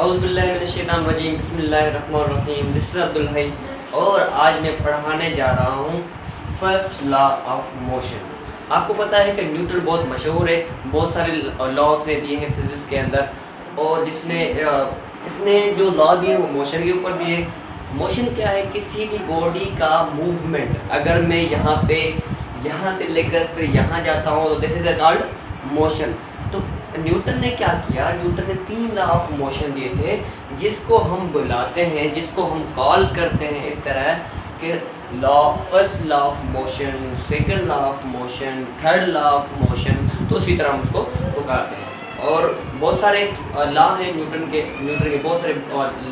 औज़ुबिल्लाहिमिनश्शैतानिर्रजीम बिस्मिल्लाहिर्रहमानिर्रहीम। This is Abdul हई और आज मैं पढ़ाने जा रहा हूँ फर्स्ट लॉ ऑफ मोशन। आपको पता है कि न्यूटन बहुत मशहूर है, बहुत सारे लॉज ने दिए हैं फिजिक्स के अंदर, और इसने जो लॉ दिए वो मोशन के ऊपर दिए। मोशन क्या है? किसी भी बॉडी का मूवमेंट। अगर मैं यहाँ से लेकर फिर यहाँ जाता हूँ तो दिस इज कॉल्ड मोशन। तो न्यूटन ने क्या किया? न्यूटन ने 3 लॉ ऑफ मोशन दिए थे, जिसको हम बुलाते हैं, जिसको हम कॉल करते हैं इस तरह कि first law of motion, second law of motion, third law of motion. तो इसी तरह हम उसको पुकारते हैं। और बहुत सारे लॉ हैं न्यूटन के बहुत सारे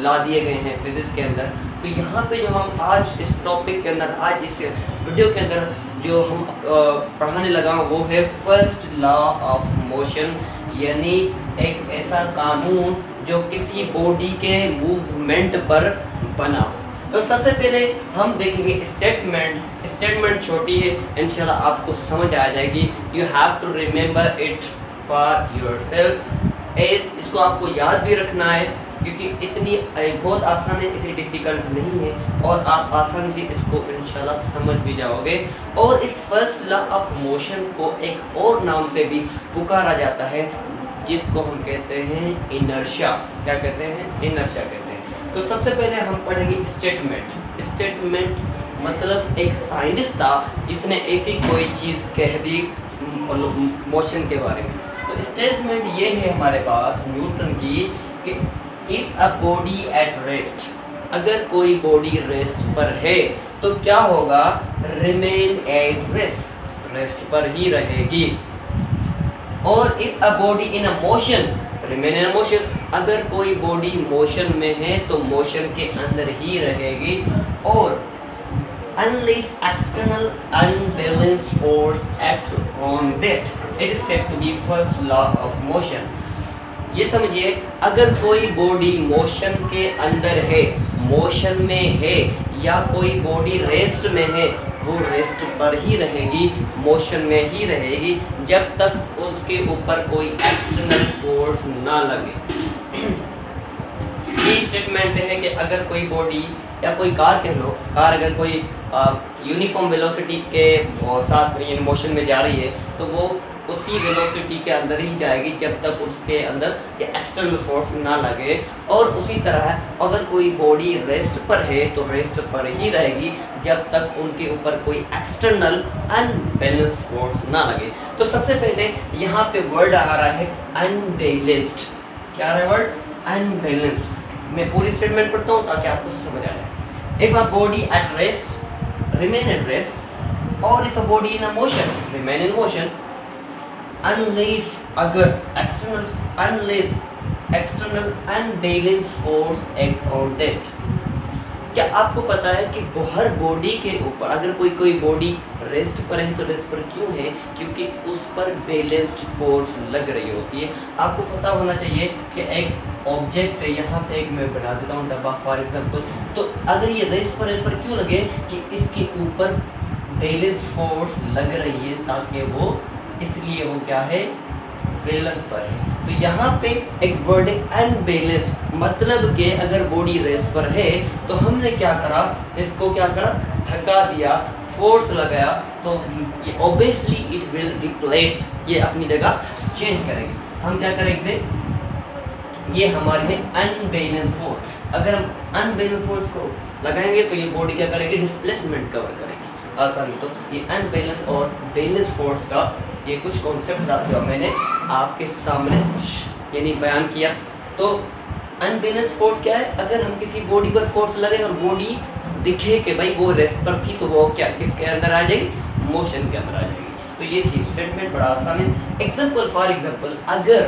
लॉ दिए गए हैं फिजिक्स के अंदर। तो यहाँ पे जो हम आज इस टॉपिक के अंदर, आज इस वीडियो के अंदर जो हम पढ़ाने लगा वो है फर्स्ट लॉ ऑफ मोशन, यानी एक ऐसा कानून जो किसी बॉडी के मूवमेंट पर बना हो। तो सबसे पहले हम देखेंगे स्टेटमेंट छोटी है, इंशाल्लाह आपको समझ आ जाएगी। You have to remember it for yourself. इसको आपको याद भी रखना है, क्योंकि इतनी बहुत आसान है, इसे डिफ़िकल्ट नहीं है, और आप आसानी से इसको इंशाल्लाह समझ भी जाओगे। और इस फर्स्ट लॉ ऑफ मोशन को एक और नाम से भी पुकारा जाता है, जिसको हम कहते हैं इनर्शिया। क्या कहते हैं? इनर्शिया कहते हैं। तो सबसे पहले हम पढ़ेंगे स्टेटमेंट मतलब एक साइंटिस्ट था जिसने ऐसी कोई चीज़ कह दी मोशन के बारे में। तो स्टेटमेंट ये है हमारे पास न्यूटन की कि if a body at rest, अगर कोई बॉडी रेस्ट पर है तो क्या होगा? रिमेन एट रेस्ट पर ही रहेगी। और if a body in a motion, remain in a motion, अगर कोई बॉडी मोशन में है तो मोशन के अंदर ही रहेगी। और unless external unbalanced force act on that, it is said to be first law of motion। ये समझिए, अगर कोई बॉडी मोशन के अंदर है, मोशन में है, या कोई बॉडी रेस्ट में है, वो रेस्ट पर ही रहेगी, मोशन में ही रहेगी, जब तक उसके ऊपर कोई एक्सटर्नल फोर्स ना लगे। ये स्टेटमेंट है कि अगर कोई बॉडी या कोई कार कह लो, कार अगर कोई यूनिफॉर्म वेलोसिटी के साथ मोशन में जा रही है तो वो उसी वेलोसिटी के अंदर ही जाएगी जब तक उसके अंदर ये एक्सटर्नल फोर्स ना लगे। और उसी तरह अगर कोई बॉडी रेस्ट पर है तो रेस्ट पर ही रहेगी जब तक उनके ऊपर कोई एक्सटर्नल अनबैलेंस्ड फोर्स ना लगे। तो सबसे पहले यहाँ पे वर्ड आ रहा है अनबैलेंस्ड। क्या आ रहा है वर्ड? अनबैलेंस्ड। मैं पूरी स्टेटमेंट पढ़ता हूँ ताकि आपको समझ आ जाए। If a body at rest, remain at rest, और if a body in a motion, remain in motion, unless अगर external unbalanced force act on that। क्या आपको पता है कि हर बॉडी के ऊपर, अगर कोई बॉडी रेस्ट पर है तो रेस्ट पर क्यों है? क्योंकि उस पर बैलेंस्ड फोर्स लग रही होती है। आपको पता होना चाहिए कि एक ऑब्जेक्ट है, यहाँ पे एक मैं बना देता हूँ डब्बा फॉर एग्जांपल। तो अगर ये रेस्ट पर क्यों लगे? कि इसके ऊपर बैलेंस्ड फोर्स लग रही है, ताकि वो, इसलिए वो क्या है? बैलेंस पर है। तो यहाँ पे एक वर्ड है अनबैलेंस्ड, मतलब कि अगर बॉडी रेस्ट पर है तो हमने क्या करा? इसको क्या करा? धक्का दिया, फोर्स लगाया, तो ये ऑब्वियसली इट विल रिप्लेस, ये अपनी जगह चेंज करेंगे। हम क्या करेंगे? ये हमारे है अनबैलेंस फोर्स। अगर हम अनबैलेंस फोर्स को लगाएंगे तो ये बॉडी क्या करेगी? डिस्प्लेसमेंट कवर करेगी आसानी। तो ये अनबैलेंस और बैलेंस फोर्स का ये कुछ कॉन्सेप्ट था जो मैंने आपके सामने यानी बयान किया। तो अनबैलेंस फोर्स क्या है? अगर हम किसी बॉडी पर फोर्स लगे और बॉडी दिखे कि भाई वो रेस्ट पर थी, तो वो क्या किसके अंदर आ जाएगी? मोशन के अंदर आ जाएगी। तो ये थी स्टेटमेंट, बड़ा आसान है। एग्जाम्पल फॉर एग्जाम्पल, अगर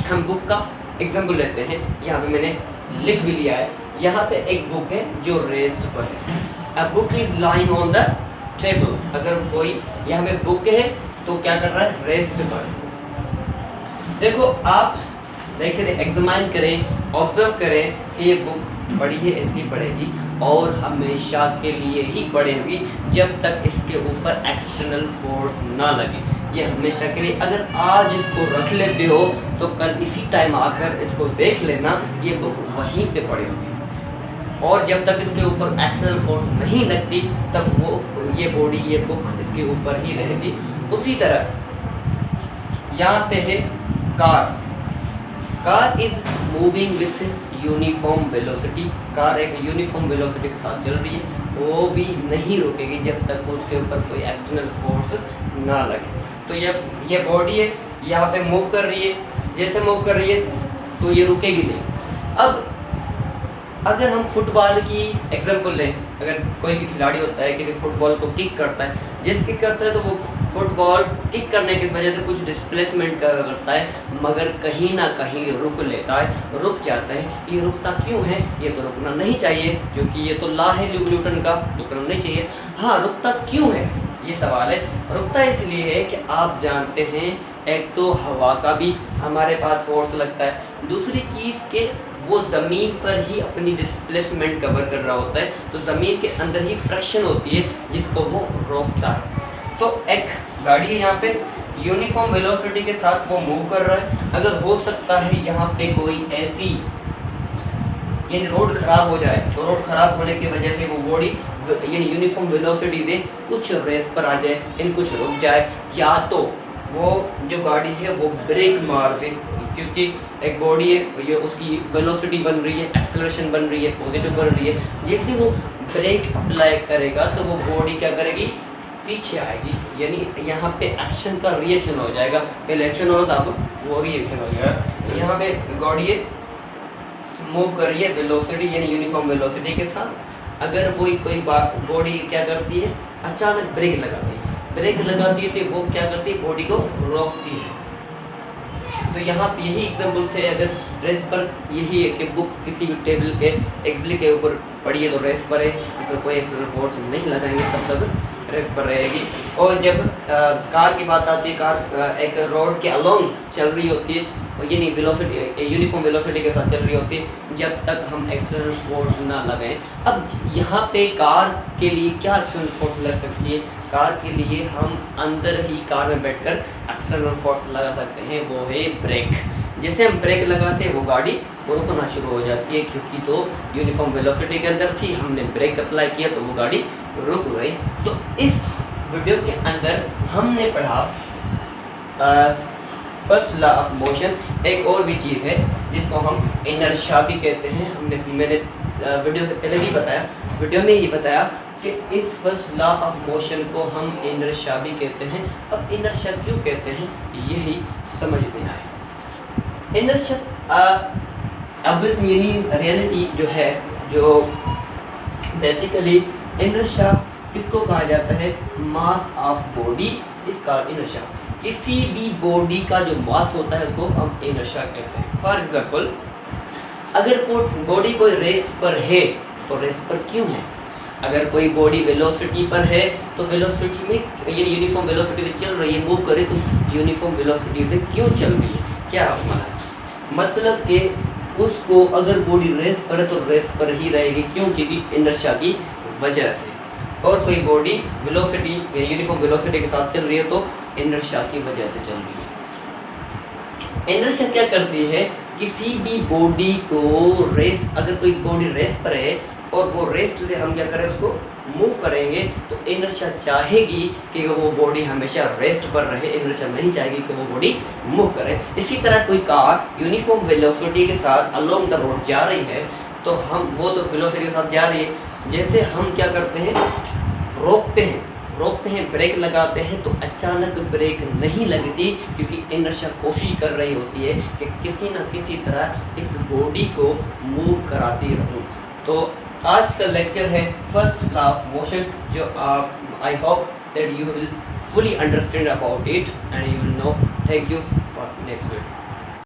हम बुक का एग्जाम्पल लेते हैं, यहाँ पे मैंने लिख भी लिया है। यहाँ पे एक बुक है जो रेस्ट पर है। A book is lying on the table। अगर कोई यहाँ पे बुक है तो क्या कर रहा है? रेस्ट पर। देखो, आप देख करें, एग्जामाइन करें, ऑब्जर्व करें कि ये बुक पढ़ी है, ऐसी पढ़ेगी और हमेशा के लिए ही पढ़ेगी जब तक इसके ऊपर एक्सटर्नल फोर्स ना लगे। ये हमेशा के लिए। अगर आज इसको रख लेते हो तो कल इसी टाइम आकर इसको देख लेना, ये बुक वहीं पे पड़ी होगी, और जब तक इसके ऊपर एक्सटर्नल फोर्स नहीं लगती तब वो ये बॉडी, ये बुक इसके ऊपर ही रहेगी। उसी तरह यहाँ पे है car. Car is moving with uniform velocity. Car एक यूनिफॉर्म वेलोसिटी के साथ चल रही है, वो भी नहीं रुकेगी जब तक उसके ऊपर कोई एक्सटर्नल फोर्स ना लगे। तो ये बॉडी है, यहाँ पे मूव कर रही है, जैसे मूव कर रही है तो ये रुकेगी नहीं। अब अगर हम फुटबॉल की एग्जांपल लें, अगर कोई भी खिलाड़ी होता है कि फुटबॉल को किक करता है, जिस किक करता है तो वो फुटबॉल किक करने की वजह से कुछ डिस्प्लेसमेंट करता है, मगर कहीं ना कहीं रुक लेता है, रुक जाता है। ये रुकता क्यों है? ये तो रुकना नहीं चाहिए, क्योंकि ये तो लॉ है न्यूटन का, रुकना नहीं चाहिए। हाँ, रुकता क्यों है ये सवाल है। रुकता इसलिए है कि आप जानते हैं, एक तो हवा का भी हमारे पास फोर्स लगता है, दूसरी चीज़ के वो ज़मीन पर ही अपनी डिस्प्लेसमेंट कवर कर रहा होता है, तो ज़मीन के अंदर ही फ्रिक्शन होती है जिसको वो रोकता है। तो एक गाड़ी है, यहाँ पे यूनिफॉर्म वेलोसिटी के साथ वो मूव कर रहा है। अगर हो सकता है यहाँ पे कोई ऐसी यानी रोड ख़राब हो जाए, तो रोड ख़राब होने की वजह से वो बॉडी यानी यूनिफॉर्म वेलोसिटी दे कुछ रेस पर आ जाए, इन कुछ रुक जाए, या तो वो जो गाड़ी है वो ब्रेक मार दे, क्योंकि एक बॉडी है, ये उसकी वेलोसिटी बन रही है, एक्सेलरेशन बन रही है, पॉजिटिव बन रही है। जैसे वो ब्रेक अप्लाई करेगा तो वो बॉडी क्या करेगी? पीछे आएगी, यानी यहाँ पे एक्शन का रिएक्शन हो जाएगा। पहले एक्शन हो रहा था, अब वो रिएक्शन हो जाएगा। यहाँ पे गाड़ी मूव कर रही है वेलोसिटी यानी यूनिफॉर्म वेलोसिटी के साथ। अगर कोई बॉडी क्या करती है? अचानक ब्रेक लगाती है, ब्रेक लगाती है तो वो क्या करती है? बॉडी को रोकती है। तो यहाँ पे यही एग्जाम्पल थे। अगर रेस पर यही है कि बुक किसी भी टेबल के ऊपर पड़ी है तो रेस पर है, अगर कोई एक्सटर्नल फोर्स नहीं लगाएंगे तब तक रेस पर रहेगी। और जब कार की बात आती है, कार एक रोड के अलोंग चल रही होती है, यानी वेलोसिटी यूनिफॉर्म वेलोसिटी के साथ चल रही होती है, जब तक हम एक्सटर्नल फोर्स ना लगाएं। अब यहाँ पे कार के लिए क्या एक्सटर्नल फोर्स लग सकती है? कार के लिए हम अंदर ही कार में बैठकर एक्सटर्नल फोर्स लगा सकते हैं, वो है ब्रेक। जैसे हम ब्रेक लगाते हैं वो गाड़ी रुकना शुरू हो जाती है, क्योंकि तो यूनिफॉर्म वेलोसिटी के अंदर थी, हमने ब्रेक अप्लाई किया तो वो गाड़ी रुक गई। तो इस वीडियो के अंदर हमने पढ़ा फर्स्ट लॉ ऑफ मोशन। एक और भी चीज़ है जिसको हम इनर्शिया भी कहते हैं। मैंने वीडियो से पहले भी बताया, वीडियो में ही बताया कि इस फर्स्ट लॉ ऑफ मोशन को हम इनर्शिया भी कहते हैं। अब इनर्शिया क्यों कहते हैं यही समझ में आए। इनर्शिया अब यानी रियलिटी जो है, जो बेसिकली इनर्शिया किसको कहा जाता है? मास ऑफ बॉडी इसका इनर्शिया। किसी भी बॉडी का जो मास होता है उसको हम इनर्शिया कहते हैं। फॉर एग्जांपल, अगर बॉडी कोई रेस पर है तो रेस पर क्यों है? अगर कोई बॉडी वेलोसिटी पर है तो वेलोसिटी में यानी यूनिफॉर्म वेलोसिटी से चल रही है, मूव करे तो यूनिफॉर्म वेलोसिटी से क्यों चल रही है? क्या मतलब कि उसको अगर बॉडी रेस पर है तो रेस पर ही रहेगी, क्यों? क्योंकि इनर्शिया की वजह से। और कोई बॉडी वेलोसिटी यूनिफॉर्म वेलोसिटी के साथ चल रही है तो इनर्शिया की वजह से चल रही है। इनर्शिया क्या करती है? किसी भी बॉडी को रेस, अगर कोई बॉडी रेस पर है और वो रेस से हम क्या करें, उसको मूव करेंगे, तो इनर्शिया चाहेगी कि वो बॉडी हमेशा रेस्ट पर रहे, इनर्शिया नहीं चाहेगी कि वो बॉडी मूव करे। इसी तरह कोई कार यूनिफॉर्म वेलोसिटी के साथ अलोंग द रोड जा रही है, तो हम वो तो वेलोसिटी के साथ जा रही है, जैसे हम क्या करते हैं? रोकते हैं, ब्रेक लगाते हैं, तो अचानक ब्रेक नहीं लगती, क्योंकि इनर्शिया कोशिश कर रही होती है कि किसी न किसी तरह इस बॉडी को मूव कराती रहूं। तो आज का लेक्चर है फर्स्ट लॉ ऑफ मोशन, जो आप I hope that you will fully understand about it and you will know. Thank you for next video.